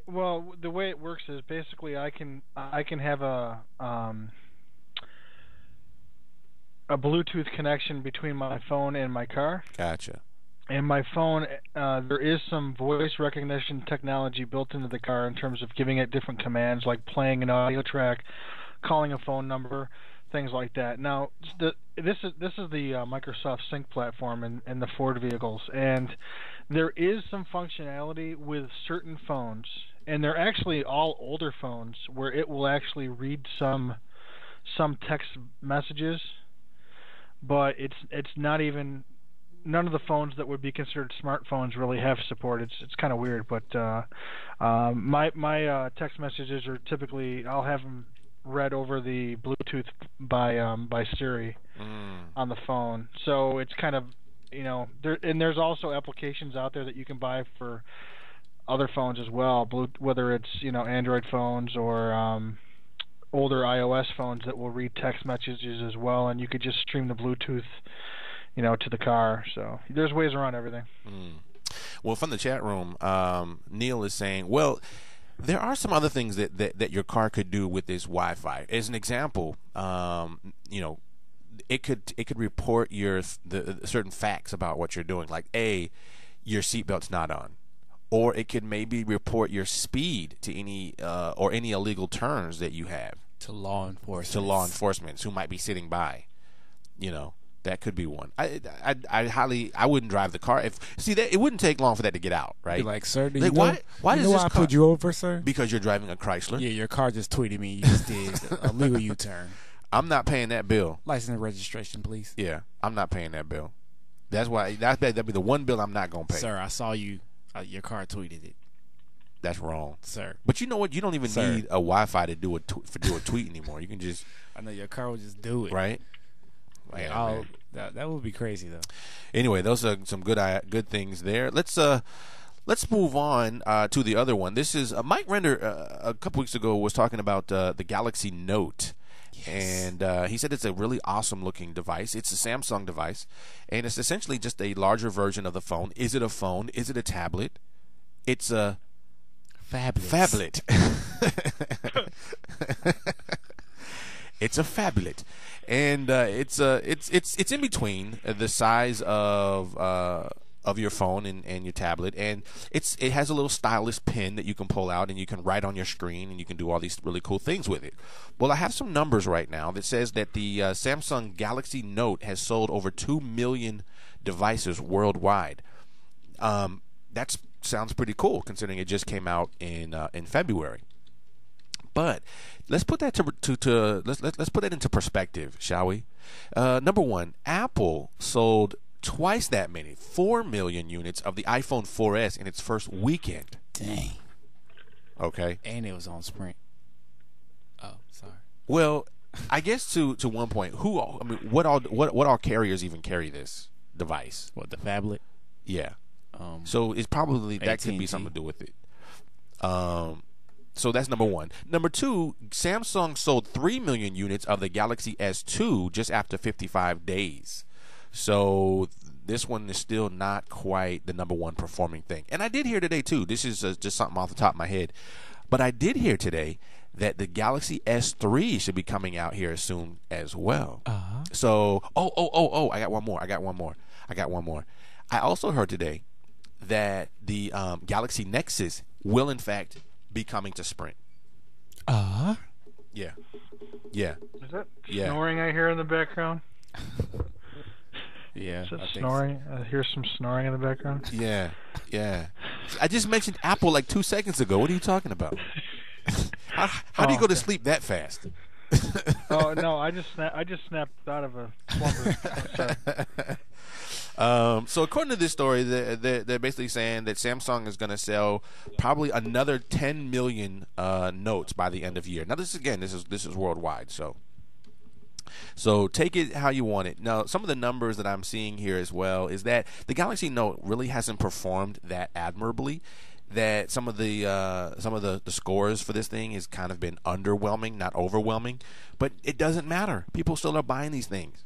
Well, the way it works is basically I can have a Bluetooth connection between my phone and my car. Gotcha. And my phone, there is some voice recognition technology built into the car in terms of giving it different commands, like playing an audio track, calling a phone number, things like that. Now, this is the Microsoft Sync platform in the Ford vehicles, and there is some functionality with certain phones, and they're actually all older phones, where it will actually read some text messages, but it's not even. None of the phones that would be considered smartphones really have support. It's kind of weird, but my text messages are typically, I'll have them read over the Bluetooth by Siri on the phone. So it's kind of, there's also applications out there that you can buy for other phones as well, whether it's Android phones or older iOS phones that will read text messages as well, and you could just stream the Bluetooth to the car. So there's ways around everything. Well, from the chat room, Neil is saying, well, there are some other things that your car could do with this Wi-Fi. As an example, it could report the certain facts about what you're doing, like your seatbelt's not on, or it could maybe report your speed to any illegal turns that you have to law enforcement who might be sitting by. That could be one. I wouldn't drive the car. It wouldn't take long for that to get out, right? You're like, sir, why does this I car pulled you over, sir? Because you're driving a Chrysler. Yeah, your car just tweeted me. You just did a legal U-turn. I'm not paying that bill. License and registration, please. Yeah, I'm not paying that bill. That's why that'd be the one bill I'm not gonna pay. Sir, I saw you. Your car tweeted it. That's wrong, sir. But you know what? You don't even need a Wi-Fi to do a tweet anymore. You can just. I know your car will just do it, right? Yeah, that would be crazy though. Anyway, those are some good things there. Let's move on to the other one. This is Mike Render a couple weeks ago was talking about the Galaxy Note. Yes. And he said it's a really awesome looking device. It's a Samsung device, and it's essentially just a larger version of the phone. Is it a phone? Is it a tablet? It's a phablet. It's a phablet, and it's in between the size of your phone and your tablet, and it has a little stylus pen that you can pull out and you can write on your screen and you can do all these really cool things with it. Well, I have some numbers right now that says that the Samsung Galaxy Note has sold over 2 million devices worldwide. That sounds pretty cool considering it just came out in February. But let's put that let's put that into perspective, shall we? Number one, Apple sold twice that many, 4 million units of the iPhone 4S in its first weekend. Dang. Okay. And it was on Sprint. Oh, sorry. Well, I guess to one point, what all carriers even carry this device? What, the phablet? Yeah. So it's probably that AT&T. could be something to do with it. So that's number one. Number two, Samsung sold 3 million units of the Galaxy S2 just after 55 days. So this one is still not quite the number one performing thing. And I did hear today, too, this is just something off the top of my head, but I did hear today that the Galaxy S3 should be coming out here soon as well. Uh-huh. So, I got one more. I also heard today that the Galaxy Nexus will, in fact, be coming to Sprint. Uh-huh. Yeah. Is that snoring I hear in the background? Yeah. Is that snoring? So. I hear some snoring in the background. Yeah. I just mentioned Apple like 2 seconds ago. What are you talking about? How do you go to sleep that fast? Oh no, I just snapped out of a slumber. So according to this story, they're basically saying that Samsung is going to sell probably another 10 million notes by the end of the year. Now this is worldwide, so take it how you want it. Now some of the numbers that I'm seeing here as well is that the Galaxy Note really hasn't performed that admirably. That some of the scores for this thing has kind of been underwhelming, not overwhelming, but it doesn't matter. People still are buying these things.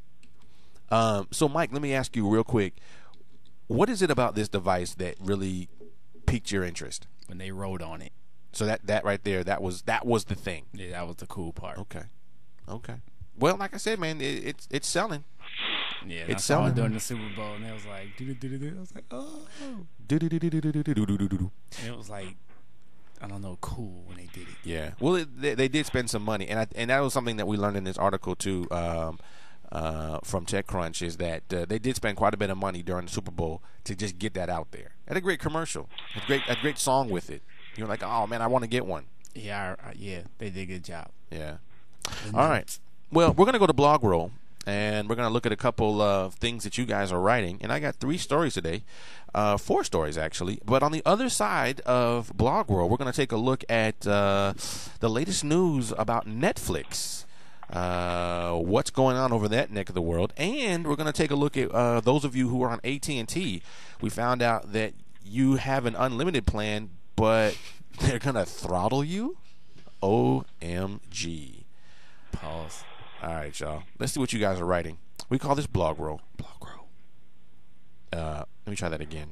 So Mike, let me ask you real quick, what is it about this device that really piqued your interest. When they wrote on it. So that right there, that was the thing. Yeah, that was the cool part. Okay. Well, like I said, man, it's selling. Yeah, it's selling selling during the Super Bowl, and it was like, I was like, oh. And it was like, I don't know, cool when they did it. Yeah. Well, they did spend some money, and that was something that we learned in this article too, from TechCrunch, is that they did spend quite a bit of money during the Super Bowl to just get that out there. Had a great commercial, a great song with it. You're like, oh man, I want to get one. Yeah, they did a good job. Yeah. All right. Well, we're gonna go to Blog Roll, and we're gonna look at a couple of things that you guys are writing. And I got 3 stories today, 4 stories actually. But on the other side of Blog Roll, we're gonna take a look at the latest news about Netflix. What's going on over that neck of the world, and we're going to take a look at those of you who are on AT&T. We found out that you have an unlimited plan, but they're going to throttle you. OMG. Pause. All right, y'all. Let's see what you guys are writing. We call this Blog Roll. Let me try that again.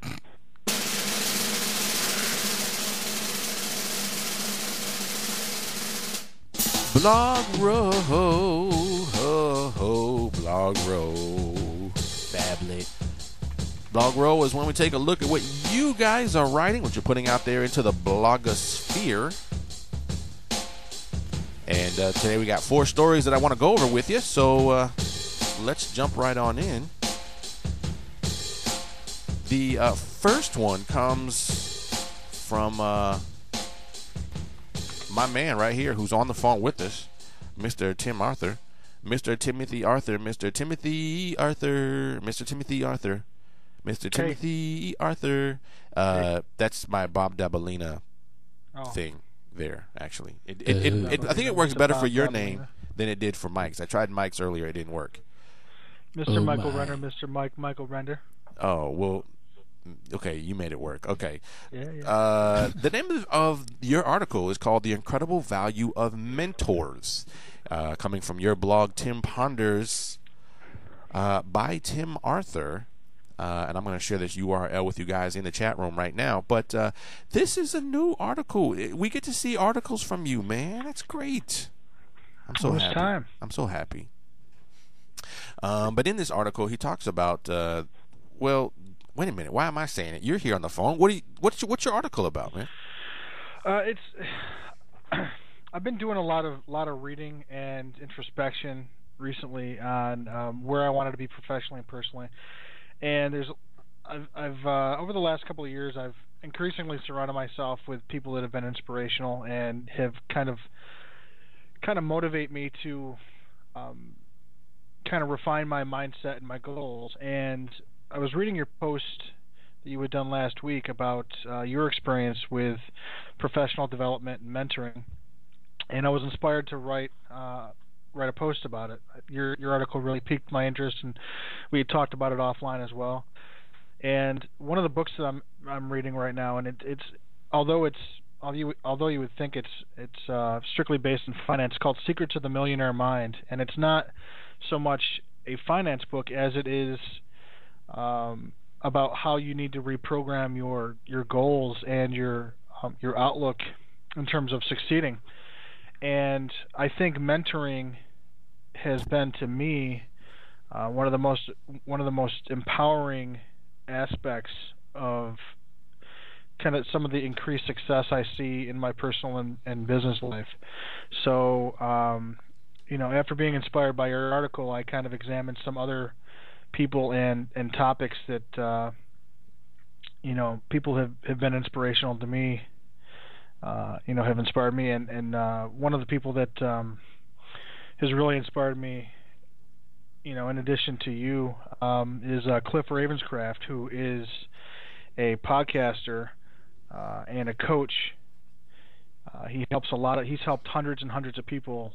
Blog Roll, Blog Roll, Fablet. Blog Roll is when we take a look at what you guys are writing, what you're putting out there into the blogosphere. And today we got 4 stories that I want to go over with you, so let's jump right on in. The first one comes from my man right here who's on the phone with us, Mr. Tim Arthur. Mr. Timothy Arthur. Mr. Timothy Arthur. Mr. Timothy Arthur. Mr. Timothy Arthur. That's my Bob Dabalina thing there, actually. I think it works better for your name than it did for Mike's. I tried Mike's earlier. It didn't work. Mr. Michael Render. Mr. Michael Render. Oh, well, okay, you made it work. Okay. Yeah. The name of your article is called The Incredible Value of Mentors, coming from your blog, Tim Ponders, by Tim Arthur. And I'm going to share this URL with you guys in the chat room right now. But this is a new article. We get to see articles from you, man. That's great. I'm so happy. Time. I'm so happy. But in this article, he talks about, well, wait a minute. Why am I saying it? You're here on the phone. What's your article about, man? It's I've been doing a lot of reading and introspection recently on where I wanted to be professionally and personally. And I've over the last couple of years, I've increasingly surrounded myself with people that have been inspirational and have kind of motivate me to kind of refine my mindset and my goals. And I was reading your post that you had done last week about your experience with professional development and mentoring, and I was inspired to write a post about it. Your article really piqued my interest, and we had talked about it offline as well. And one of the books that I'm reading right now, and it's although you would think it's strictly based in finance, it's called Secrets of the Millionaire Mind, and it's not so much a finance book as it is about how you need to reprogram your goals and your outlook in terms of succeeding. And I think mentoring has been, to me, one of the most empowering aspects of kind of some of the increased success I see in my personal and business life. So, after being inspired by your article, I kind of examined some other people and topics that people have been inspirational to me. Have inspired me, and one of the people that has really inspired me, in addition to you, is Cliff Ravenscraft, who is a podcaster and a coach. He's helped hundreds and hundreds of people,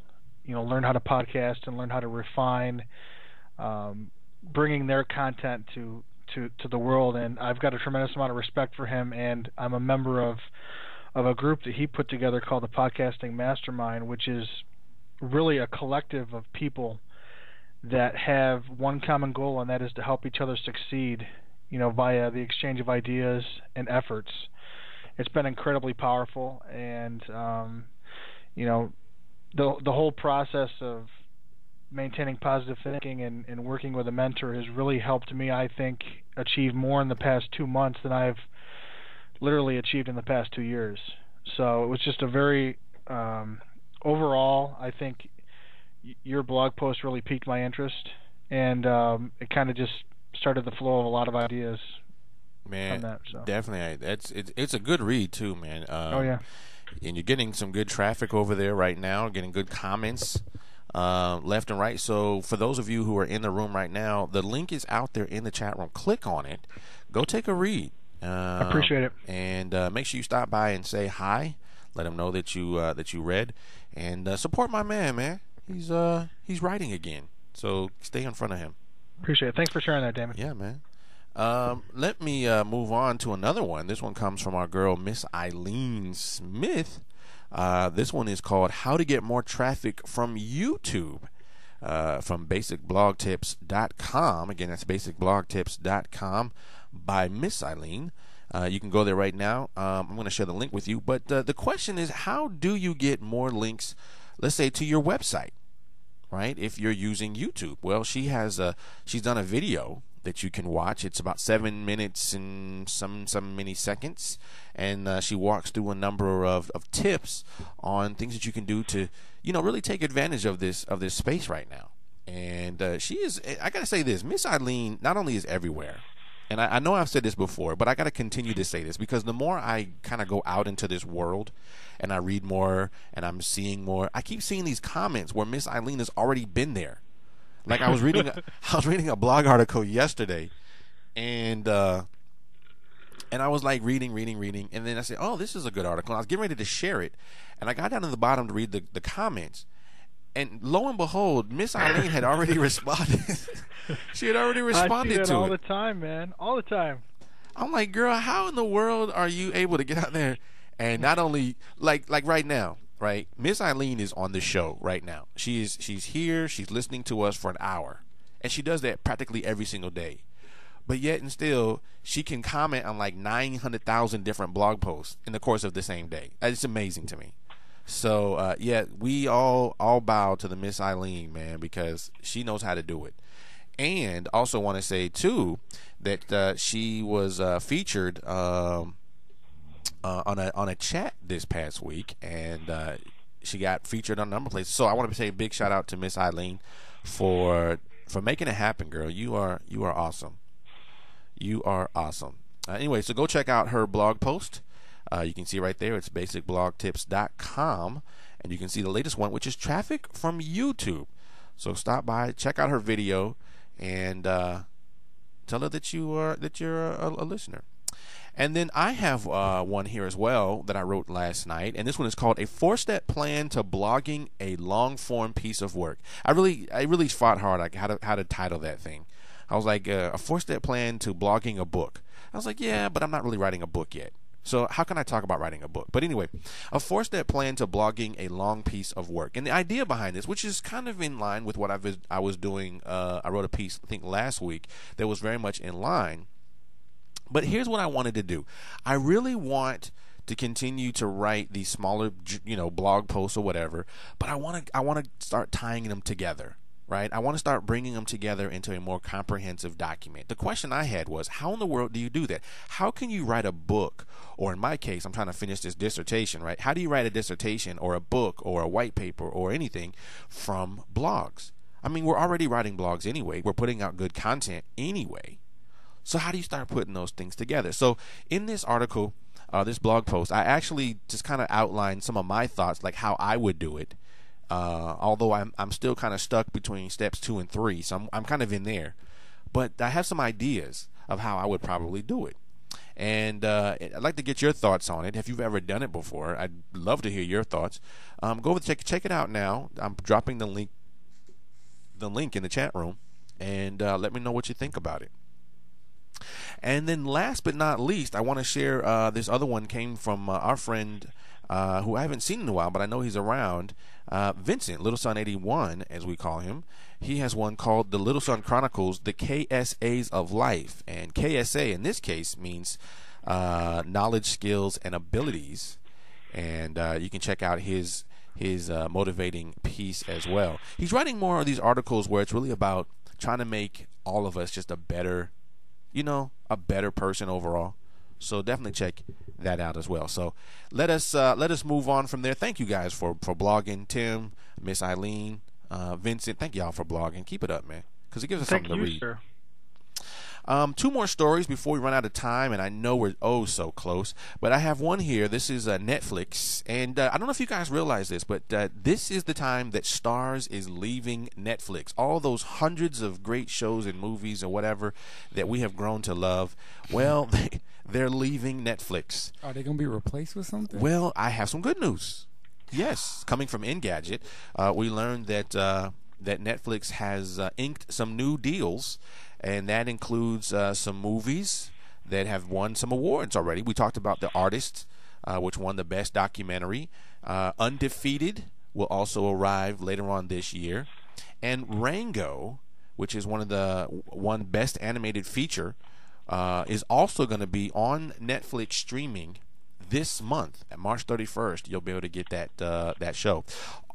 learn how to podcast and learn how to refine, bringing their content to the world. And I've got a tremendous amount of respect for him, and I'm a member of a group that he put together called the Podcasting Mastermind, which is really a collective of people that have one common goal, and that is to help each other succeed, via the exchange of ideas and efforts. it's been incredibly powerful. And you know, the whole process of maintaining positive thinking and working with a mentor has really helped me, I think, achieve more in the past 2 months than I've literally achieved in the past 2 years. So it was just a very overall, I think your blog post really piqued my interest, and it kind of just started the flow of a lot of ideas. Man, that, so. Definitely. It's a good read too, man. Oh yeah. And you're getting some good traffic over there right now, getting good comments left and right. So for those of you who are in the room right now, the link is out there in the chat room. Click on it. Go take a read. I appreciate it. And make sure you stop by and say hi. Let him know that you read, and support my man, man. He's writing again, so stay in front of him. Appreciate it. Thanks for sharing that, Damond. Yeah, man. Let me move on to another one. This one comes from our girl, Miss Eileen Smith. This one is called "How to Get More Traffic from YouTube." From basicblogtips.com. Again, that's basicblogtips.com by Miss Eileen. You can go there right now. I'm going to share the link with you. But the question is, how do you get more links, let's say, to your website, right? If you're using YouTube. Well, she's done a video that you can watch. It's about 7 minutes and some many seconds, and she walks through a number of tips on things that you can do to, really take advantage of this space right now. And she is, I gotta say this, Miss Eileen not only is everywhere, and I know I've said this before, but I gotta continue to say this, because the more I kind of go out into this world and I read more and I'm seeing more, I keep seeing these comments where Miss Eileen has already been there. Like I was reading a blog article yesterday, and I was like reading, and then I said, oh, this is a good article. And I was getting ready to share it, and I got down to the bottom to read the comments, and lo and behold, Miss Eileen had already responded. She had already responded to it. I see that all the time, man, all the time. I'm like, girl, how in the world are you able to get out there and not only like right now? Right, Miss Eileen is on the show right now. She's here. She's listening to us for an hour, and she does that practically every single day. But yet and still, she can comment on like 900,000 different blog posts in the course of the same day. It's amazing to me. So yeah, we all bow to the Miss Eileen, man, because she knows how to do it. And also want to say too that she was featured. On a chat this past week, and she got featured on a number of places. So I want to say a big shout out to Miss Eileen for making it happen, girl. You are awesome. You are awesome. Anyway, so go check out her blog post. You can see right there. It's basicblogtips.com, and you can see the latest one, which is traffic from YouTube. So stop by, check out her video, and tell her that you're a listener. And then I have one here as well that I wrote last night, and this one is called "A 4-Step Plan to Blogging a Long-Form Piece of Work." I really fought hard like how to title that thing. I was like, a 4-step plan to blogging a book. I was like, yeah, but I'm not really writing a book yet. So how can I talk about writing a book? But anyway, a 4-step plan to blogging a long piece of work. And the idea behind this, which is kind of in line with what I was doing, I wrote a piece, I think last week, that was very much in line. But here's what I wanted to do. I really want to continue to write these smaller, blog posts or whatever, but I want to start tying them together, right? I want to start bringing them together into a more comprehensive document. The question I had was, how in the world do you do that? How can you write a book, or in my case, I'm trying to finish this dissertation, right? How do you write a dissertation or a book or a white paper or anything from blogs? I mean, we're already writing blogs anyway. We're putting out good content anyway. So how do you start putting those things together? So in this article, this blog post, I actually just kind of outlined some of my thoughts, like how I would do it. Although I'm still kind of stuck between steps 2 and 3, so I'm kind of in there. But I have some ideas of how I would probably do it. And I'd like to get your thoughts on it. If you've ever done it before, I'd love to hear your thoughts. Go over check it out now. I'm dropping the link in the chat room, and let me know what you think about it. And then last but not least, I want to share this other one came from our friend who I haven't seen in a while, but I know he's around, Vincent, Little Sun 81, as we call him. He has one called The Little Sun Chronicles, The KSAs of Life. And KSA in this case means knowledge, skills, and abilities. And you can check out his motivating piece as well. He's writing more of these articles where it's really about trying to make all of us just a better person overall. So definitely check that out as well. So let us move on from there. Thank you guys for blogging. Tim, Miss Eileen, Vincent, thank y'all for blogging. Keep it up, man, because it gives us something to read. Sir. Two more stories before we run out of time, and I know we're so close, but I have one here. This is Netflix, and I don't know if you guys realize this, but this is the time that Starz is leaving Netflix. All those hundreds of great shows and movies and whatever that we have grown to love, well, they're leaving Netflix. Are they going to be replaced with something? Well, I have some good news. Yes, coming from Engadget, we learned that Netflix has inked some new deals, and that includes some movies that have won some awards already. We talked about The Artist, which won the Best Documentary. Undefeated will also arrive later on this year. And Rango, which is one Best Animated Feature, is also going to be on Netflix streaming this month. At March 31st, you'll be able to get that show.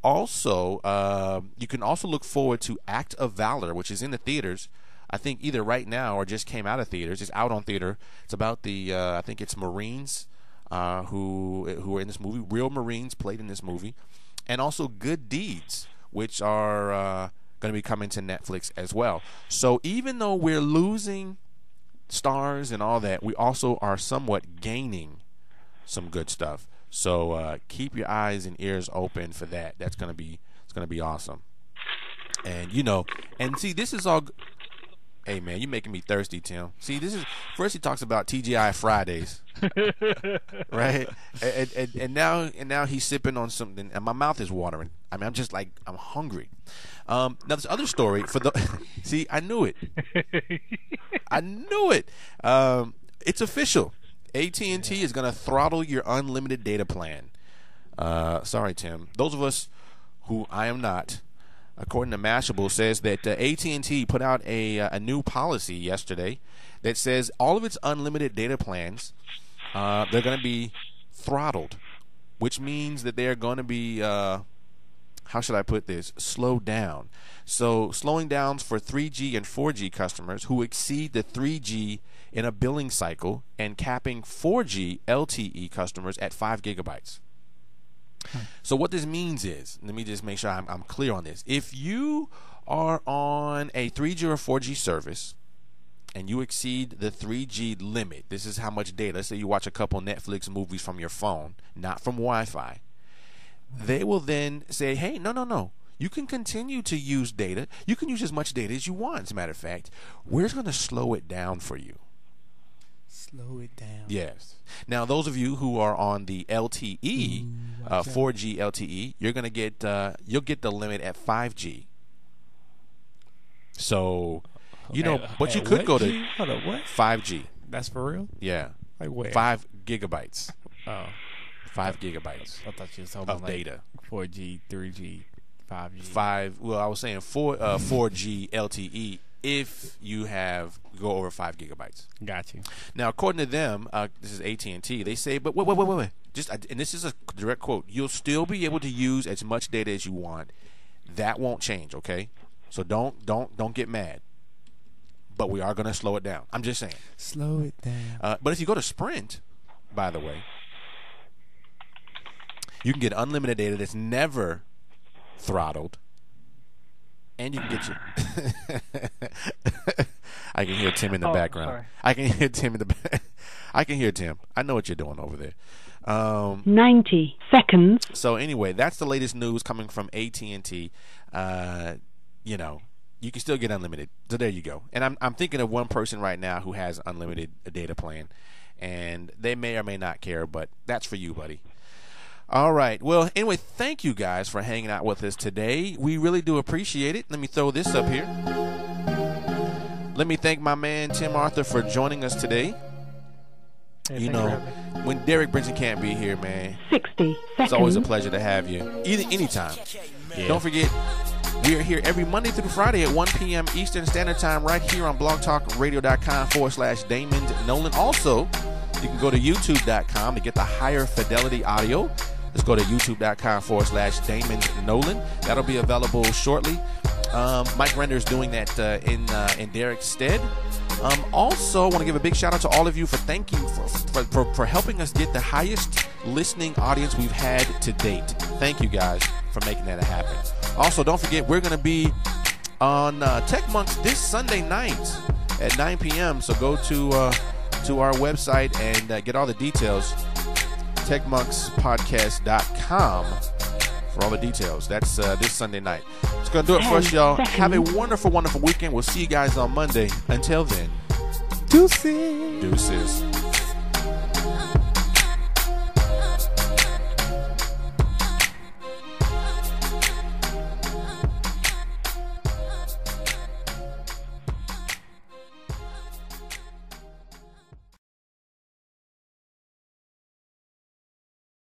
Also, you can also look forward to Act of Valor, which is in the theaters. I think either right now or just came out of theaters. It's out on theater. It's about the I think it's Marines who are in this movie. Real Marines played in this movie, and also Good Deeds, which are going to be coming to Netflix as well. So even though we're losing stars and all that, we also are somewhat gaining some good stuff. So keep your eyes and ears open for that. It's going to be awesome. And and see, this is all. Hey man, you're making me thirsty, Tim. See, this is first he talks about TGI Fridays, right? And now he's sipping on something, and my mouth is watering. I mean, I'm hungry. Now this other story for the see, I knew it. It's official. AT&T is going to throttle your unlimited data plan. Sorry, Tim. Those of us who I am not. According to Mashable, says that AT&T put out a new policy yesterday that says all of its unlimited data plans, they're going to be throttled, which means that they're going to be, how should I put this, slowed down. So slowing down for 3G and 4G customers who exceed the 3G in a billing cycle and capping 4G LTE customers at 5 gigabytes. So what this means is, let me just make sure I'm clear on this. If you are on a 3G or 4G service and you exceed the 3G limit, this is how much data. Let's say you watch a couple Netflix movies from your phone, not from Wi-Fi. They will then say, hey, no. You can continue to use data. You can use as much data as you want, as a matter of fact. We're going to slow it down for you. Slow it down. Yes. Now, those of you who are on the LTE, 4G LTE, you're gonna get you'll get the limit at 5G. So, but you could go to Hold on, what? 5G. That's for real? Yeah. Like where? 5 gigabytes. Oh, 5 gigabytes I thought you were talking of about data. 4G, 3G, 5G. I was saying 4G LTE if you go over 5 gigabytes. Got you. Now, according to them, this is AT&T. They say, but wait. And this is a direct quote. You'll still be able to use as much data as you want. That won't change, okay? So don't get mad. But we are going to slow it down. I'm just saying. Slow it down. But if you go to Sprint, by the way, you can get unlimited data that's never throttled. And you can get your I can hear Tim in the background. Sorry. I can hear Tim in the back. I can hear Tim. I know what you're doing over there. 90 seconds. So anyway, that's the latest news coming from AT&T. You can still get unlimited. So there you go. And I'm thinking of one person right now who has unlimited data plan, and they may or may not care, but that's for you, buddy. All right. Well, anyway, thank you guys for hanging out with us today. We really do appreciate it. Let me throw this up here. Let me thank my man Tim Arthur for joining us today. Hey, when Derek Brinson can't be here, man, 60 seconds. it's always a pleasure to have you. Anytime. Yeah. Don't forget, we are here every Monday through Friday at 1 p.m. Eastern Standard Time right here on blogtalkradio.com/Damond Nollan. Also, You can go to youtube.com to get the higher fidelity audio. Let's go to youtube.com/Damond Nollan. That'll be available shortly. Mike Render is doing that in Derek's stead. Also, want to give a big shout out to all of you for helping us get the highest listening audience we've had to date. Thank you guys for making that happen. Also, don't forget, we're going to be on Tech Monks this Sunday night at 9 p.m. So go to our website and get all the details. TechMonksPodcast.com for all the details. That's this Sunday night. It's going to do it for us, y'all. Have a wonderful, wonderful weekend. We'll see you guys on Monday. Until then, deuces. Deuces.